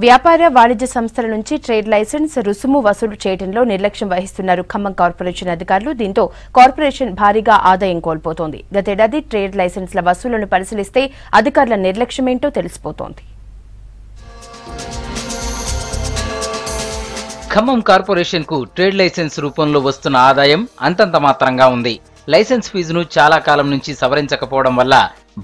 వ్యాపార వాణిజ్య సంస్థల నుంచి ట్రేడ్ లైసెన్స్ రుసుము వసూలు చేయడంలో నిర్లక్ష్యం వహిస్తున్నారు ఖమ్మం కార్పొరేషన్ అధికారులు. దీంతో కార్పొరేషన్ భారీగా ఆదాయం కోల్పోతోంది. గతేడాది ట్రేడ్ లైసెన్స్ల వసూలును పరిశీలిస్తే అధికారుల నిర్లక్ష్యమేంటో తెలిసిపోతోంది. ఖమ్మం కార్పొరేషన్ కు ట్రేడ్ లైసెన్స్ రూపంలో వస్తున్న ఆదాయం అంతంత మాత్రంగా ఉంది. లైసెన్స్ ఫీజును చాలా కాలం నుంచి సవరించకపోవడం వల్ల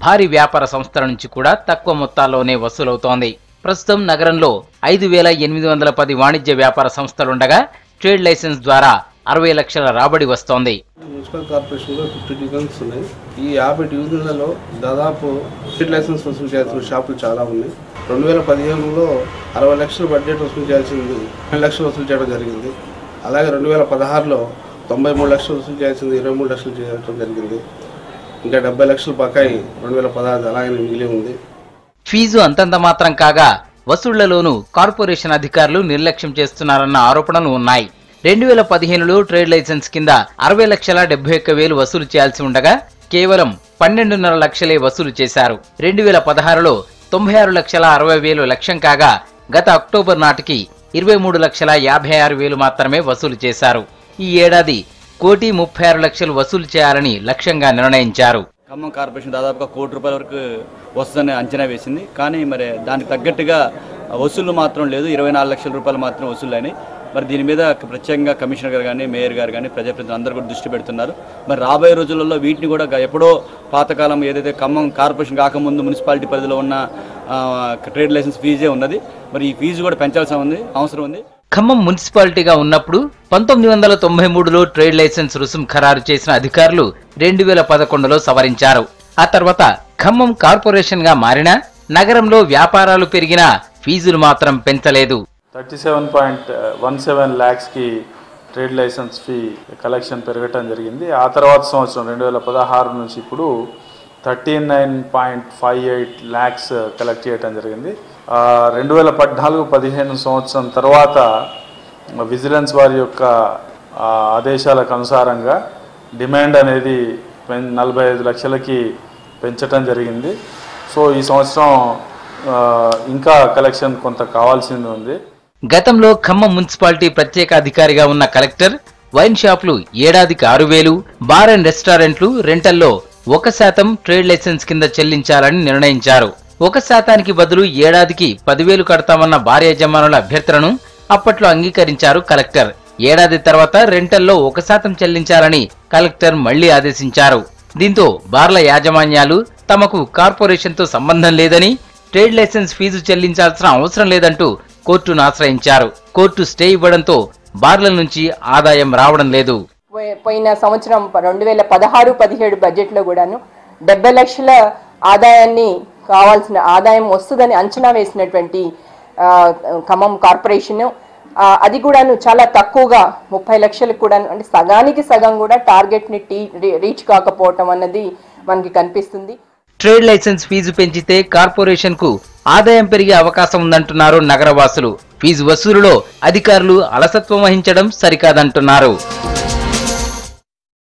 భారీ వ్యాపార సంస్థల నుంచి కూడా తక్కువ మొత్తాల్లోనే వసూలవుతోంది. ప్రస్తుతం నగరంలో 5,810 వాణిజ్య వ్యాపార సంస్థలుండగా ట్రేడ్ లైసెన్స్ ద్వారా 60 లక్షల రాబడి వస్తోంది. మున్సిపల్ కార్పొరేషన్లో 50 డివిజన్స్ ఉన్నాయి. ఈ 50 డివిజన్లలో దాదాపు ట్రేడ్ లైసెన్స్ వసూలు చేయాల్సిన షాపులు చాలా ఉన్నాయి. 2015లో 60 లక్షల బడ్జెట్ వసూలు చేయాల్సింది 10 లక్షలు వసూలు చేయడం జరిగింది. అలాగే 2016లో 93 లక్షలు వసూలు చేయాల్సింది 23 లక్షలు చేయడం జరిగింది. ఇంకా 70 లక్షల బకాయి 2016 అలాగే మిగిలి ఉంది. ఫీజు అంతంత మాత్రం కాగా వసూళ్లలోనూ కార్పొరేషన్ అధికారులు నిర్లక్ష్యం చేస్తున్నారన్న ఆరోపణలు ఉన్నాయి. 2015లో ట్రేడ్ లైసెన్స్ కింద 60,71,000 వసూలు చేయాల్సి ఉండగా కేవలం 12.5 లక్షలే వసూలు చేశారు. 2016లో 96,60,000 లక్ష్యం కాగా గత అక్టోబర్ నాటికి 23,56,000 మాత్రమే వసూలు చేశారు. ఈ ఏడాది 1,36,00,000 వసూలు చేయాలని లక్ష్యంగా నిర్ణయించారు. ఖమ్మం కార్పొరేషన్ దాదాపుగా ₹1 కోటి వరకు వస్తుందని అంచనా వేసింది. కానీ మరి దానికి తగ్గట్టుగా వసూళ్లు మాత్రం లేదు. 24 లక్షల రూపాయలు మాత్రం వసూలు అయినాయి. మరి దీని మీద ప్రత్యేకంగా కమిషనర్ గారు కానీ మేయర్ గారు కానీ ప్రజాప్రతినిధులు అందరూ కూడా దృష్టి పెడుతున్నారు. మరి రాబోయే రోజులలో వీటిని కూడా ఎప్పుడో పాతకాలం ఏదైతే ఖమ్మం కార్పొరేషన్ కాకముందు మున్సిపాలిటీ పరిధిలో ఉన్న ట్రేడ్ లైసెన్స్ ఫీజే ఉన్నది. మరి ఈ ఫీజు కూడా పెంచాల్సిన అవసరం ఉంది. ఖమ్మం మున్సిపాలిటీగా ఉన్నప్పుడు 1993లో ట్రేడ్ లైసెన్స్ రుసుం ఖరారు చేసిన అధికారులు 2011లో సవరించారు. ఆ తర్వాత ఖమ్మం కార్పొరేషన్ గా మారినా నగరంలో వ్యాపారాలు పెరిగినా ఫీజులు మాత్రం పెంచలేదు. 37.17 lakhs కి ట్రేడ్ లైసెన్స్ ఫీ కలెక్షన్ పెరగటం జరిగింది. ఆ తర్వాత సంవత్సరం 2016 నుంచి ఇప్పుడు 39.58 lakhs కలెక్ట్ చేయడం జరిగింది. 2014-15 సంవత్సరం తర్వాత విజిలెన్స్ వారి యొక్క ఆదేశాలకు అనుసారంగా డిమాండ్ అనేది 45 లక్షలకి పెంచడం జరిగింది. సో ఈ సంవత్సరం ఇంకా కలెక్షన్ కొంత కావాల్సింది ఉంది. గతంలో ఖమ్మం మున్సిపాలిటీ ప్రత్యేక అధికారిగా ఉన్న కలెక్టర్ వైన్ షాపులు ఏడాదికి 6,000, బార్ అండ్ రెస్టారెంట్లు రెంటల్లో 1% ట్రేడ్ లైసెన్స్ కింద చెల్లించాలని నిర్ణయించారు. 1%కి బదులు ఏడాదికి 10,000 కడతామన్న బార్ యజమానుల అభ్యర్థనను అప్పట్లో అంగీకరించారు కలెక్టర్. ఏడాది తర్వాత రెంటల్లో 1% చెల్లించాలని కలెక్టర్ మళ్లీ ఆదేశించారు. దీంతో బార్ల యాజమాన్యాలు తమకు కార్పొరేషన్తో సంబంధం లేదని, ట్రేడ్ లైసెన్స్ ఫీజు చెల్లించాల్సిన అవసరం లేదంటూ కోర్టును ఆశ్రయించారు. కోర్టు స్టే ఇవ్వడంతో బార్ల నుంచి ఆదాయం రావడం లేదు. పోయిన సంవత్సరం 2016-17 బడ్జెట్లో కూడాను 70 లక్షల ఆదాయాన్ని కావాల్సిన ఆదాయం వస్తుందని అంచనా వేసినటువంటి ఖమ్మం కార్పొరేషన్ అది కూడాను చాలా తక్కువగా 30 లక్షలకు కూడా, అంటే సగానికి సగం కూడా టార్గెట్ని రీచ్ కాకపోవటం అన్నది మనకి కనిపిస్తుంది. ట్రేడ్ లైసెన్స్ ఫీజు పెంచితే కార్పొరేషన్ కు ఆదాయం పెరిగే అవకాశం ఉందంటున్నారు నగరవాసులు. ఫీజు వసూలులో అధికారులు అలసత్వం వహించడం సరికాదంటున్నారు.